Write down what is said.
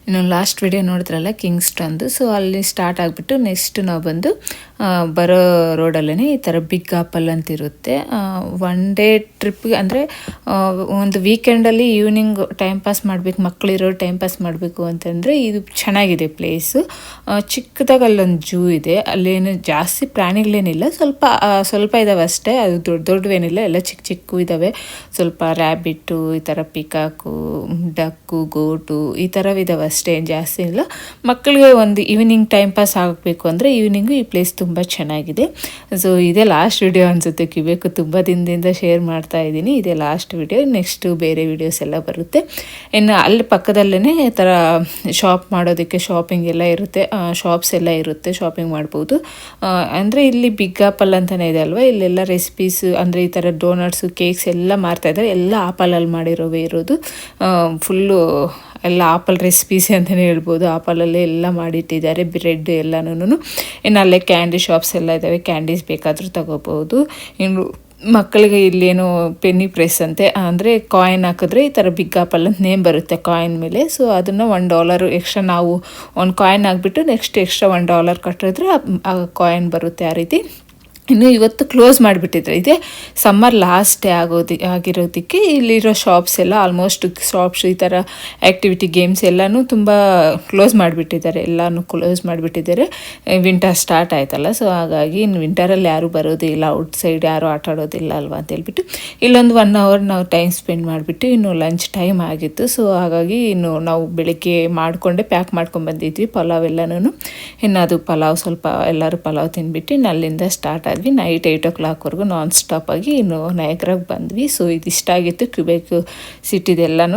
ಇನ್ನು last video ನೋಡಿದ್ರಲ್ಲ ಕಿಂಗ್ಸ್ಟನ್ದು, so ಅಲ್ಲಿ ಸ್ಟಾರ್ಟ್ ಆಗಿಬಿಟ್ಟು ನೆಕ್ಸ್ಟ್ ನಾವು ಬಂದು ಬರೋ ರೋಡಲ್ಲೇ ಈ ಥರ ಬಿಗ್ ಆಪಲ್ ಅಂತ ಇರುತ್ತೆ. ಒನ್ ಡೇ ಟ್ರಿಪ್ಗೆ ಅಂದರೆ ಒಂದು ವೀಕೆಂಡಲ್ಲಿ ಈವ್ನಿಂಗ್ ಟೈಮ್ ಪಾಸ್ ಮಾಡಬೇಕು, ಮಕ್ಕಳಿರೋ ಟೈಮ್ ಪಾಸ್ ಮಾಡಬೇಕು ಅಂತಂದರೆ ಇದು ಚೆನ್ನಾಗಿದೆ ಪ್ಲೇಸು. ಚಿಕ್ಕದಾಗಿ ಅಲ್ಲೊಂದು ಜೂ ಇದೆ, ಅಲ್ಲೇನು ಜಾಸ್ತಿ ಪ್ರಾಣಿಗಳೇನಿಲ್ಲ, ಸ್ವಲ್ಪ ಇದ್ದಾವೆ ಅಷ್ಟೇ. ಅದು ದೊಡ್ಡವೇನಿಲ್ಲ, ಎಲ್ಲ ಚಿಕ್ಕ ಚಿಕ್ಕ ಇದ್ದಾವೆ. ಸ್ವಲ್ಪ ರ್ಯಾಬಿಟ್ಟು, ಈ ಥರ ಪಿಕಾಕು, ಡಕ್ಕು, ಗೋಟು ಈ ಥರವಿದ್ದಾವೆ ಅಷ್ಟೇ, ಜಾಸ್ತಿ ಇಲ್ಲ. ಮಕ್ಕಳಿಗೆ ಒಂದು ಈವ್ನಿಂಗ್ ಟೈಮ್ ಪಾಸ್ ಆಗಬೇಕು ಅಂದರೆ ಈವ್ನಿಂಗು ಈ ಪ್ಲೇಸ್ ತುಂಬ ಚೆನ್ನಾಗಿದೆ. ಸೊ ಇದೇ ಲಾಸ್ಟ್ ವಿಡಿಯೋ ಅನಿಸುತ್ತೆ, ಕಿಬೇಕು ತುಂಬ ದಿನದಿಂದ ಶೇರ್ ಮಾಡ್ತಾ ಇದ್ದೀನಿ. ಇದೇ ಲಾಸ್ಟ್ ವಿಡಿಯೋ, ನೆಕ್ಸ್ಟು ಬೇರೆ ವಿಡಿಯೋಸ್ ಎಲ್ಲ ಬರುತ್ತೆ. ಇನ್ನು ಅಲ್ಲಿ ಪಕ್ಕದಲ್ಲೇ ಈ ಥರ ಶಾಪ್ ಮಾಡೋದಕ್ಕೆ ಶಾಪಿಂಗ್ ಎಲ್ಲ ಇರುತ್ತೆ, ಶಾಪ್ಸ್ ಎಲ್ಲ ಇರುತ್ತೆ, ಶಾಪಿಂಗ್ ಮಾಡ್ಬೋದು. ಅಂದರೆ ಇಲ್ಲಿ ಬಿಗ್ ಆಪಲ್ ಅಂತಲೇ ಇದೆ ಅಲ್ವಾ, ಇಲ್ಲೆಲ್ಲ ರೆಸಿಪೀಸ್ ಅಂದರೆ ಈ ಥರ ಡೋನಟ್ಸು, ಕೇಕ್ಸ್ ಎಲ್ಲ ಮಾರ್ತಾಯಿದ್ದಾರೆ. ಎಲ್ಲ ಆಪಲಲ್ಲಿ ಮಾಡಿರೋವೇ ಇರೋದು, ಫುಲ್ಲು ಎಲ್ಲ ಆಪಲ್ ರೆಸಿಪೀಸ್ ಅಂತಲೇ ಹೇಳ್ಬೋದು. ಆಪಲಲ್ಲೇ ಎಲ್ಲ ಮಾಡಿಟ್ಟಿದ್ದಾರೆ, ಬ್ರೆಡ್ ಎಲ್ಲನೂ. ಇನ್ನು ಅಲ್ಲೇ ಕ್ಯಾಂಡಿ ಶಾಪ್ಸ್ ಎಲ್ಲ ಇದ್ದಾವೆ, ಕ್ಯಾಂಡೀಸ್ ಬೇಕಾದರೂ ತಗೋಬೋದು. ಇನ್ನು ಮಕ್ಕಳಿಗೆ ಇಲ್ಲೇನು ಪೆನ್ನಿ ಪ್ರೆಸ್ ಅಂತೆ, ಅಂದರೆ ಕಾಯಿನ್ ಹಾಕಿದ್ರೆ ಈ ಥರ ಬಿಗ್ ಆಪಲ್ ಅಂತ ನೇಮ್ ಬರುತ್ತೆ ಕಾಯಿನ್ ಮೇಲೆ. ಸೊ ಅದನ್ನು $1 ಎಕ್ಸ್ಟ್ರಾ, ನಾವು ಒಂದು ಕಾಯಿನ್ ಆಗಿಬಿಟ್ಟು ನೆಕ್ಸ್ಟ್ ಎಕ್ಸ್ಟ್ರಾ $1 ಕಟ್ಟಿದ್ರೆ ಆ ಕಾಯಿನ್ ಬರುತ್ತೆ. ಆ ರೀತಿ ಇನ್ನು ಇವತ್ತು ಕ್ಲೋಸ್ ಮಾಡಿಬಿಟ್ಟಿದ್ರೆ, ಇದೇ ಸಮ್ಮರ್ ಲಾಸ್ಟ್ ಡೇ ಆಗಿರೋದಕ್ಕೆ ಇಲ್ಲಿರೋ ಶಾಪ್ಸ್ ಎಲ್ಲ ಆಲ್ಮೋಸ್ಟ್ ಶಾಪ್ಸ್ ಈ ಥರ ಆ್ಯಕ್ಟಿವಿಟಿ ಗೇಮ್ಸ್ ಎಲ್ಲನೂ ತುಂಬ ಕ್ಲೋಸ್ ಮಾಡಿಬಿಟ್ಟಿದ್ದಾರೆ, ಕ್ಲೋಸ್ ಮಾಡಿಬಿಟ್ಟಿದ್ದಾರೆ. ವಿಂಟರ್ ಸ್ಟಾರ್ಟ್ ಆಯ್ತಲ್ಲ, ಸೊ ಹಾಗಾಗಿ ಇನ್ನು ವಿಂಟರಲ್ಲಿ ಯಾರೂ ಬರೋದಿಲ್ಲ, ಔಟ್ಸೈಡ್ ಯಾರೂ ಆಟ ಆಡೋದಿಲ್ಲ ಅಲ್ವಾ ಅಂತೇಳ್ಬಿಟ್ಟು ಇಲ್ಲೊಂದು 1 hour ನಾವು ಟೈಮ್ ಸ್ಪೆಂಡ್ ಮಾಡಿಬಿಟ್ಟು ಇನ್ನು ಲಂಚ್ ಟೈಮ್ ಆಗಿತ್ತು. ಸೊ ಹಾಗಾಗಿ ಇನ್ನು ನಾವು ಬೆಳಗ್ಗೆ ಮಾಡಿಕೊಂಡೆ ಪ್ಯಾಕ್ ಮಾಡ್ಕೊಂಡು ಬಂದಿದ್ವಿ ಪಲಾವ್ ಎಲ್ಲನೂ. ಇನ್ನು ಅದು ಪಲಾವ್ ಸ್ವಲ್ಪ ಎಲ್ಲರೂ ಪಲಾವ್ ತಿಂದ್ಬಿಟ್ಟು ಇನ್ನು ಅಲ್ಲಿಂದ ಸ್ಟಾರ್ಟ್ ಆದ್ವಿ. ನೈಟ್ 8 o'clockವರೆಗೂ ನಾನ್ ಸ್ಟಾಪ್ ಆಗಿ ಇನ್ನು ನಯಾಗ್ರಾಗೆ ಬಂದ್ವಿ. ಸೊ ಇದಿಷ್ಟ ಆಗಿತ್ತು ಕ್ಯುಬೆಕ್ ಸಿಟಿದೆಲ್ಲನೂ.